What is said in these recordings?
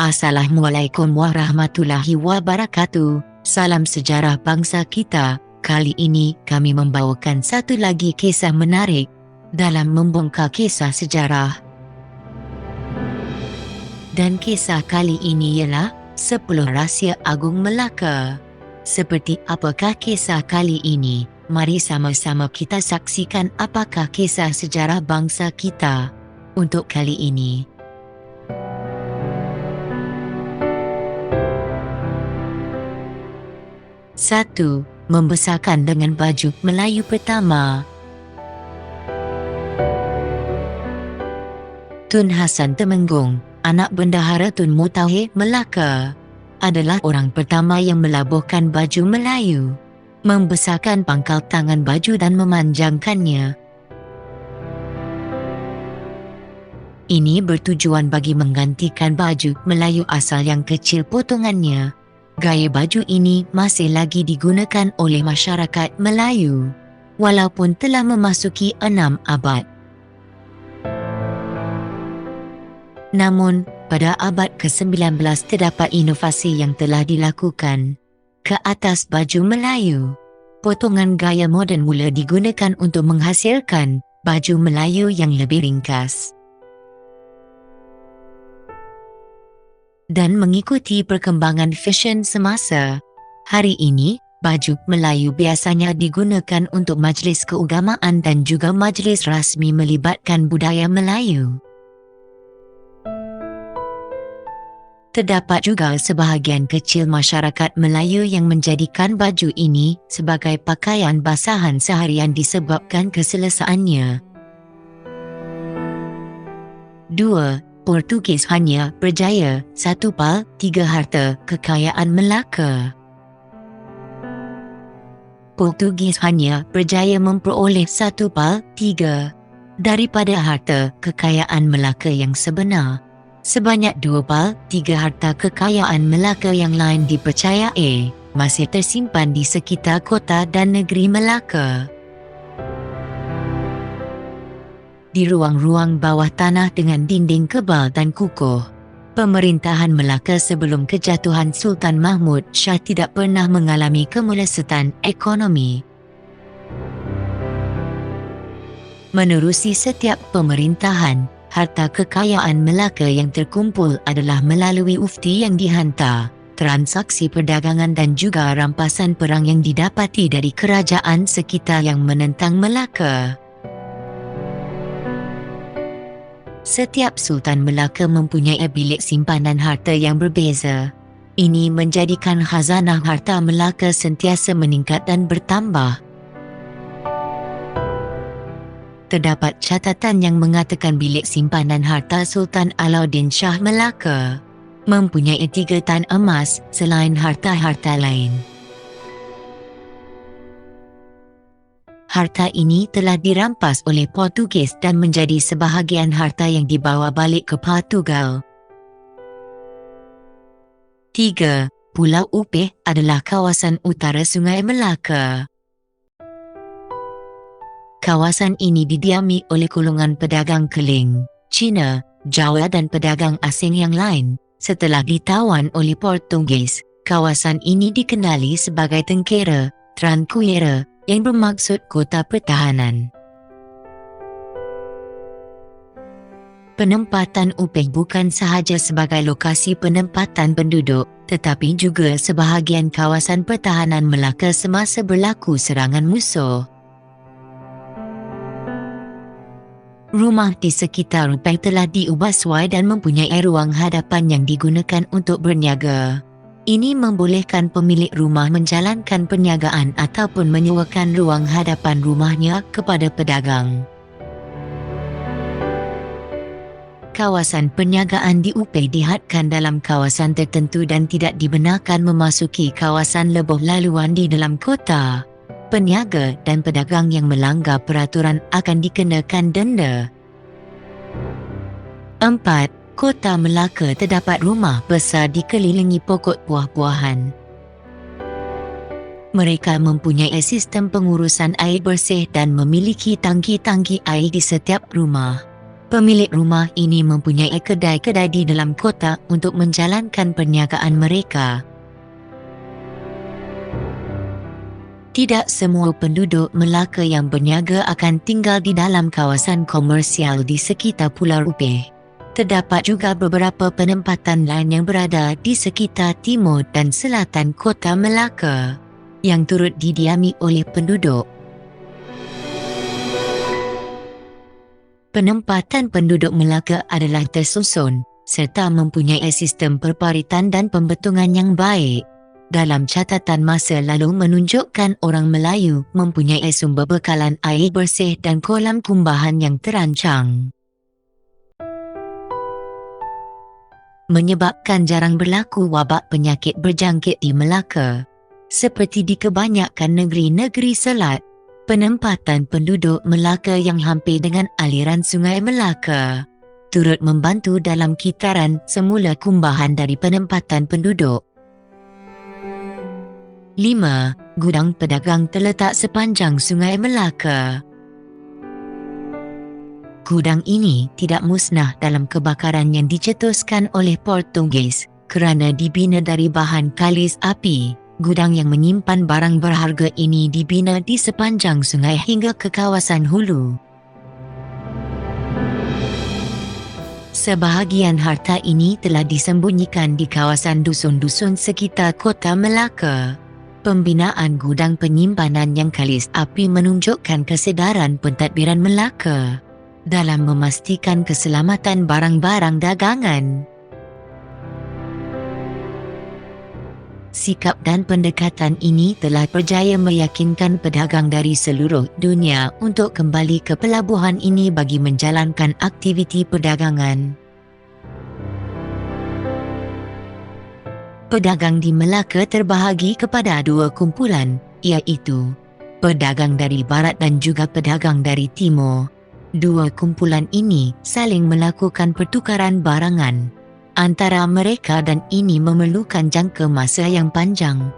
Assalamualaikum warahmatullahi wabarakatuh. Salam sejarah bangsa kita. Kali ini kami membawakan satu lagi kisah menarik dalam membongkar kisah sejarah. Dan kisah kali ini ialah 10 Rahsia Agung Melaka. Seperti apakah kisah kali ini? Mari sama-sama kita saksikan apakah kisah sejarah bangsa kita untuk kali ini. Satu, membesarkan dengan baju Melayu pertama. Tun Hasan Temenggung, anak bendahara Tun Mutawhid Melaka, adalah orang pertama yang melabuhkan baju Melayu, membesarkan pangkal tangan baju dan memanjangkannya. Ini bertujuan bagi menggantikan baju Melayu asal yang kecil potongannya. Gaya baju ini masih lagi digunakan oleh masyarakat Melayu, walaupun telah memasuki 6 abad. Namun, pada abad ke-19 terdapat inovasi yang telah dilakukan ke atas baju Melayu. Potongan gaya moden mula digunakan untuk menghasilkan baju Melayu yang lebih ringkas. Dan mengikuti perkembangan fashion semasa, hari ini, baju Melayu biasanya digunakan untuk majlis keagamaan dan juga majlis rasmi melibatkan budaya Melayu. Terdapat juga sebahagian kecil masyarakat Melayu yang menjadikan baju ini sebagai pakaian basahan seharian disebabkan keselesaannya. 2. Portugis hanya berjaya 1/3 harta kekayaan Melaka. Portugis hanya berjaya memperoleh 1/3 daripada harta kekayaan Melaka yang sebenar. Sebanyak 2/3 harta kekayaan Melaka yang lain dipercayai masih tersimpan di sekitar kota dan negeri Melaka. Di ruang-ruang bawah tanah dengan dinding kebal dan kukuh, pemerintahan Melaka sebelum kejatuhan Sultan Mahmud Shah tidak pernah mengalami kemelesetan ekonomi. Menerusi setiap pemerintahan, harta kekayaan Melaka yang terkumpul adalah melalui ufti yang dihantar, transaksi perdagangan dan juga rampasan perang yang didapati dari kerajaan sekitar yang menentang Melaka. Setiap Sultan Melaka mempunyai bilik simpanan harta yang berbeza. Ini menjadikan khazanah harta Melaka sentiasa meningkat dan bertambah. Terdapat catatan yang mengatakan bilik simpanan harta Sultan Alauddin Shah Melaka mempunyai 3 tan emas selain harta-harta lain. Harta ini telah dirampas oleh Portugis dan menjadi sebahagian harta yang dibawa balik ke Portugal. 3. Pulau Upih adalah kawasan utara Sungai Melaka. Kawasan ini didiami oleh golongan pedagang keling, Cina, Jawa dan pedagang asing yang lain. Setelah ditawan oleh Portugis, kawasan ini dikenali sebagai Tengkera Tranqueira, yang bermaksud kota pertahanan. Penempatan Upih bukan sahaja sebagai lokasi penempatan penduduk, tetapi juga sebahagian kawasan pertahanan Melaka semasa berlaku serangan musuh. Rumah di sekitar Upih telah diubah sesuai dan mempunyai ruang hadapan yang digunakan untuk berniaga. Ini membolehkan pemilik rumah menjalankan perniagaan ataupun menyewakan ruang hadapan rumahnya kepada pedagang. Kawasan perniagaan di Upih dihadkan dalam kawasan tertentu dan tidak dibenarkan memasuki kawasan lebuh laluan di dalam kota. Peniaga dan pedagang yang melanggar peraturan akan dikenakan denda. 4. Kota Melaka terdapat rumah besar dikelilingi pokok buah-buahan. Mereka mempunyai sistem pengurusan air bersih dan memiliki tangki-tangki air di setiap rumah. Pemilik rumah ini mempunyai kedai-kedai di dalam kota untuk menjalankan perniagaan mereka. Tidak semua penduduk Melaka yang berniaga akan tinggal di dalam kawasan komersial di sekitar Pulau Rupeh. Terdapat juga beberapa penempatan lain yang berada di sekitar timur dan selatan kota Melaka yang turut didiami oleh penduduk. Penempatan penduduk Melaka adalah tersusun serta mempunyai sistem perparitan dan pembetungan yang baik. Dalam catatan masa lalu menunjukkan orang Melayu mempunyai sumber bekalan air bersih dan kolam kumbahan yang terancang. Menyebabkan jarang berlaku wabak penyakit berjangkit di Melaka. Seperti di kebanyakan negeri-negeri selat, penempatan penduduk Melaka yang hampir dengan aliran Sungai Melaka turut membantu dalam kitaran semula kumbahan dari penempatan penduduk. 5. Gudang pedagang terletak sepanjang Sungai Melaka. Gudang ini tidak musnah dalam kebakaran yang dicetuskan oleh Portugis kerana dibina dari bahan kalis api. Gudang yang menyimpan barang berharga ini dibina di sepanjang sungai hingga ke kawasan hulu. Sebahagian harta ini telah disembunyikan di kawasan dusun-dusun sekitar kota Melaka. Pembinaan gudang penyimpanan yang kalis api menunjukkan kesedaran pentadbiran Melaka dalam memastikan keselamatan barang-barang dagangan. Sikap dan pendekatan ini telah berjaya meyakinkan pedagang dari seluruh dunia untuk kembali ke pelabuhan ini bagi menjalankan aktiviti perdagangan. Pedagang di Melaka terbahagi kepada dua kumpulan, iaitu pedagang dari barat dan juga pedagang dari timur. Dua kumpulan ini saling melakukan pertukaran barangan antara mereka dan ini memerlukan jangka masa yang panjang.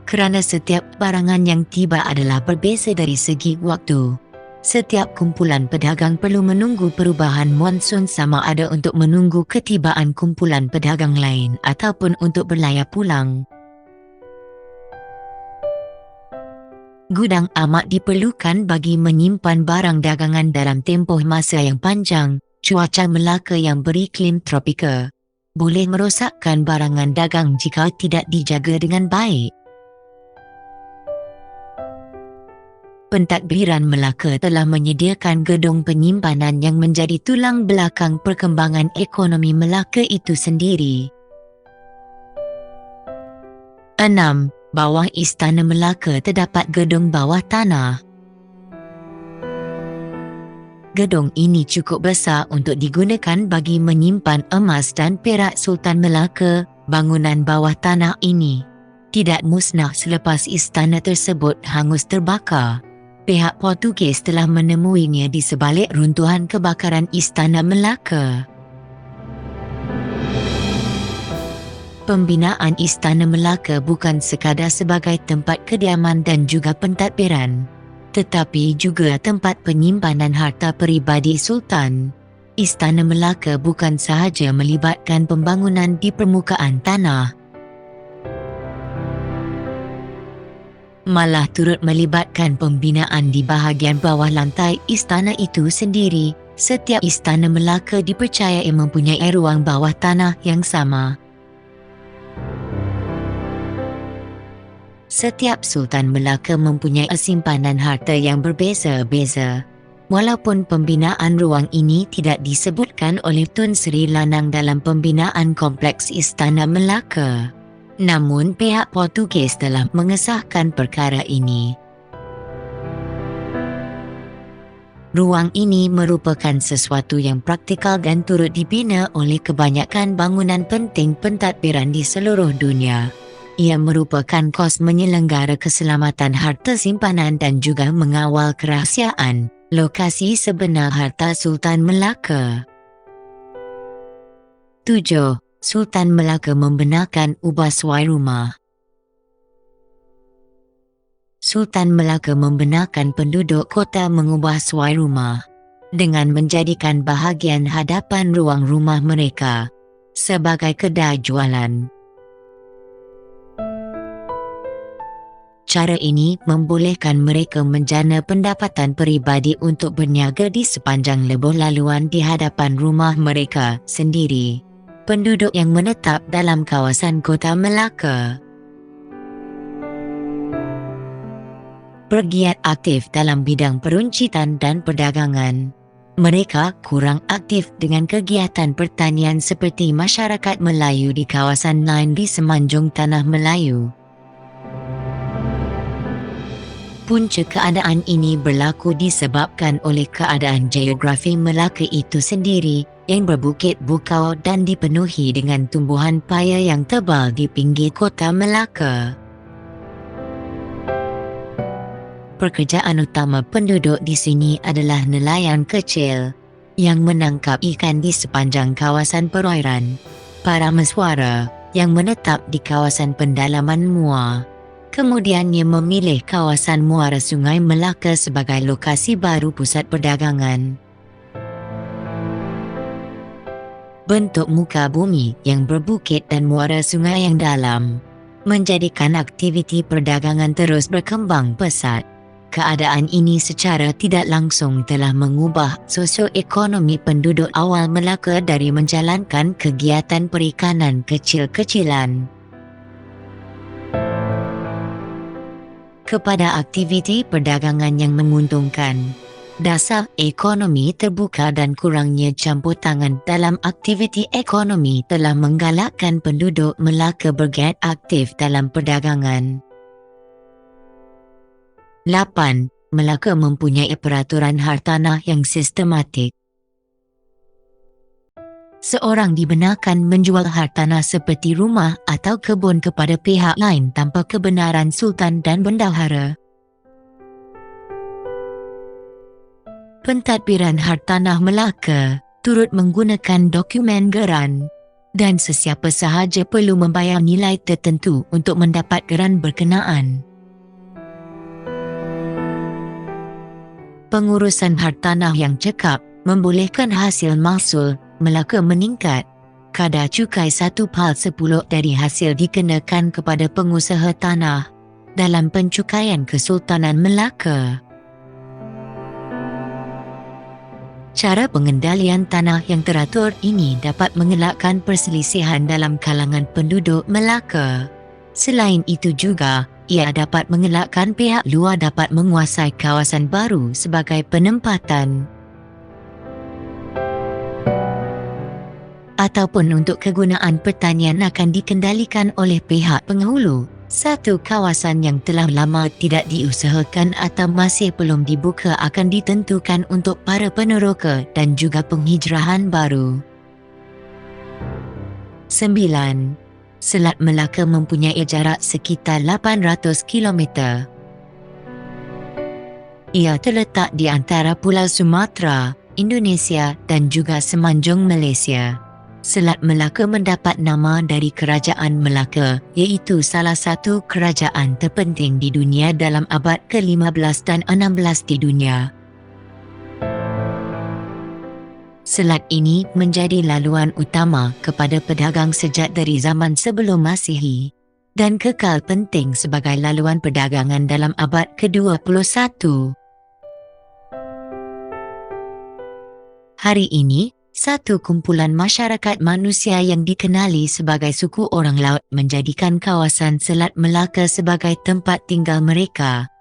Kerana setiap barangan yang tiba adalah berbeza dari segi waktu. Setiap kumpulan pedagang perlu menunggu perubahan monsun sama ada untuk menunggu ketibaan kumpulan pedagang lain ataupun untuk berlayar pulang. Gudang amat diperlukan bagi menyimpan barang dagangan dalam tempoh masa yang panjang. Cuaca Melaka yang beriklim tropika boleh merosakkan barangan dagang jika tidak dijaga dengan baik. Pentadbiran Melaka telah menyediakan gedung penyimpanan yang menjadi tulang belakang perkembangan ekonomi Melaka itu sendiri. 6. Bawah Istana Melaka terdapat gedung bawah tanah. Gedung ini cukup besar untuk digunakan bagi menyimpan emas dan perak Sultan Melaka. Bangunan bawah tanah ini tidak musnah selepas istana tersebut hangus terbakar. Pihak Portugis telah menemuinya di sebalik runtuhan kebakaran Istana Melaka. Pembinaan Istana Melaka bukan sekadar sebagai tempat kediaman dan juga pentadbiran, tetapi juga tempat penyimpanan harta peribadi Sultan. Istana Melaka bukan sahaja melibatkan pembangunan di permukaan tanah, malah turut melibatkan pembinaan di bahagian bawah lantai istana itu sendiri. Setiap Istana Melaka dipercayai mempunyai ruang bawah tanah yang sama. Setiap Sultan Melaka mempunyai simpanan harta yang berbeza-beza. Walaupun pembinaan ruang ini tidak disebutkan oleh Tun Sri Lanang dalam pembinaan kompleks Istana Melaka, namun pihak Portugis telah mengesahkan perkara ini. Ruang ini merupakan sesuatu yang praktikal dan turut dibina oleh kebanyakan bangunan penting pentadbiran di seluruh dunia. Ia merupakan kos menyelenggara keselamatan harta simpanan dan juga mengawal kerahsiaan lokasi sebenar harta Sultan Melaka. 7. Sultan Melaka membenarkan ubah suai rumah. Sultan Melaka membenarkan penduduk kota mengubah suai rumah dengan menjadikan bahagian hadapan ruang rumah mereka sebagai kedai jualan. Cara ini membolehkan mereka menjana pendapatan peribadi untuk berniaga di sepanjang lebuh laluan di hadapan rumah mereka sendiri. Penduduk yang menetap dalam kawasan Kota Melaka bergiat aktif dalam bidang peruncitan dan perdagangan. Mereka kurang aktif dengan kegiatan pertanian seperti masyarakat Melayu di kawasan lain di semenanjung Tanah Melayu. Punca keadaan ini berlaku disebabkan oleh keadaan geografi Melaka itu sendiri yang berbukit bukau dan dipenuhi dengan tumbuhan paya yang tebal di pinggir Kota Melaka. Pekerjaan utama penduduk di sini adalah nelayan kecil yang menangkap ikan di sepanjang kawasan perairan. Para mesuara yang menetap di kawasan pendalaman Muar kemudiannya memilih kawasan muara Sungai Melaka sebagai lokasi baru pusat perdagangan. Bentuk muka bumi yang berbukit dan muara sungai yang dalam menjadikan aktiviti perdagangan terus berkembang pesat. Keadaan ini secara tidak langsung telah mengubah sosioekonomi penduduk awal Melaka dari menjalankan kegiatan perikanan kecil-kecilan kepada aktiviti perdagangan yang menguntungkan. Dasar ekonomi terbuka dan kurangnya campur tangan dalam aktiviti ekonomi telah menggalakkan penduduk Melaka bergiat aktif dalam perdagangan. 8. Melaka mempunyai peraturan hartanah yang sistematik. Seorang dibenarkan menjual hartanah seperti rumah atau kebun kepada pihak lain tanpa kebenaran sultan dan bendahara. Pentadbiran hartanah Melaka turut menggunakan dokumen geran dan sesiapa sahaja perlu membayar nilai tertentu untuk mendapat geran berkenaan. Pengurusan hartanah yang cekap membolehkan hasil mahsul Melaka meningkat. Kadar cukai 1/10 dari hasil dikenakan kepada pengusaha tanah dalam pencukaian Kesultanan Melaka. Cara pengendalian tanah yang teratur ini dapat mengelakkan perselisihan dalam kalangan penduduk Melaka. Selain itu juga, ia dapat mengelakkan pihak luar dapat menguasai kawasan baru sebagai penempatan ataupun untuk kegunaan pertanian akan dikendalikan oleh pihak penghulu. Satu kawasan yang telah lama tidak diusahakan atau masih belum dibuka akan ditentukan untuk para peneroka dan juga penghijrahan baru. 9. Selat Melaka mempunyai jarak sekitar 800 km. Ia terletak di antara Pulau Sumatera, Indonesia dan juga Semenanjung Malaysia. Selat Melaka mendapat nama dari Kerajaan Melaka, iaitu salah satu kerajaan terpenting di dunia dalam abad ke-15 dan 16 di dunia. Selat ini menjadi laluan utama kepada pedagang sejak dari zaman sebelum Masihi dan kekal penting sebagai laluan perdagangan dalam abad ke-21. Hari ini, satu kumpulan masyarakat manusia yang dikenali sebagai suku orang laut menjadikan kawasan Selat Melaka sebagai tempat tinggal mereka.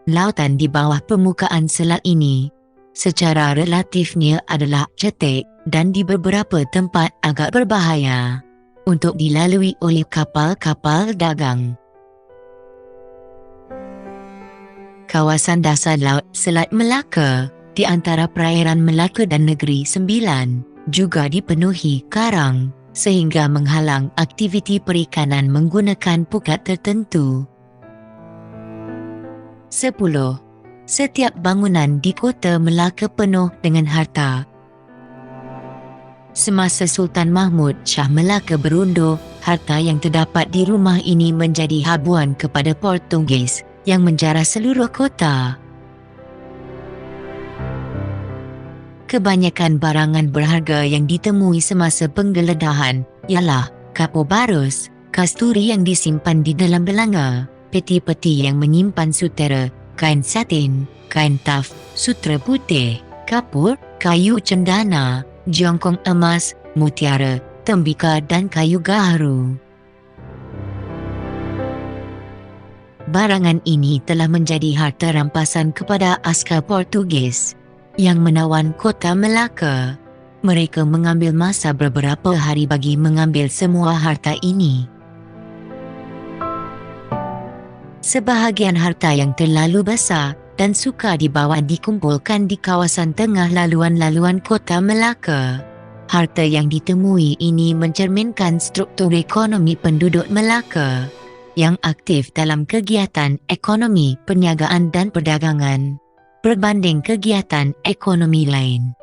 Lautan di bawah permukaan selat ini secara relatifnya adalah cetek dan di beberapa tempat agak berbahaya untuk dilalui oleh kapal-kapal dagang. Kawasan dasar laut Selat Melaka di antara perairan Melaka dan Negeri Sembilan juga dipenuhi karang sehingga menghalang aktiviti perikanan menggunakan pukat tertentu. 10. Setiap bangunan di Kota Melaka penuh dengan harta. Semasa Sultan Mahmud Shah Melaka berundur, harta yang terdapat di rumah ini menjadi habuan kepada Portugis yang menjarah seluruh kota. Kebanyakan barangan berharga yang ditemui semasa penggeledahan ialah kapur barus, kasturi yang disimpan di dalam belanga, peti-peti yang menyimpan sutera, kain satin, kain taf, sutera putih, kapur, kayu cendana, jongkong emas, mutiara, tembika dan kayu gaharu. Barangan ini telah menjadi harta rampasan kepada askar Portugis yang menawan kota Melaka. Mereka mengambil masa beberapa hari bagi mengambil semua harta ini. Sebahagian harta yang terlalu besar dan sukar dibawa dikumpulkan di kawasan tengah laluan-laluan kota Melaka. Harta yang ditemui ini mencerminkan struktur ekonomi penduduk Melaka yang aktif dalam kegiatan ekonomi, perniagaan dan perdagangan berbanding kegiatan ekonomi lain.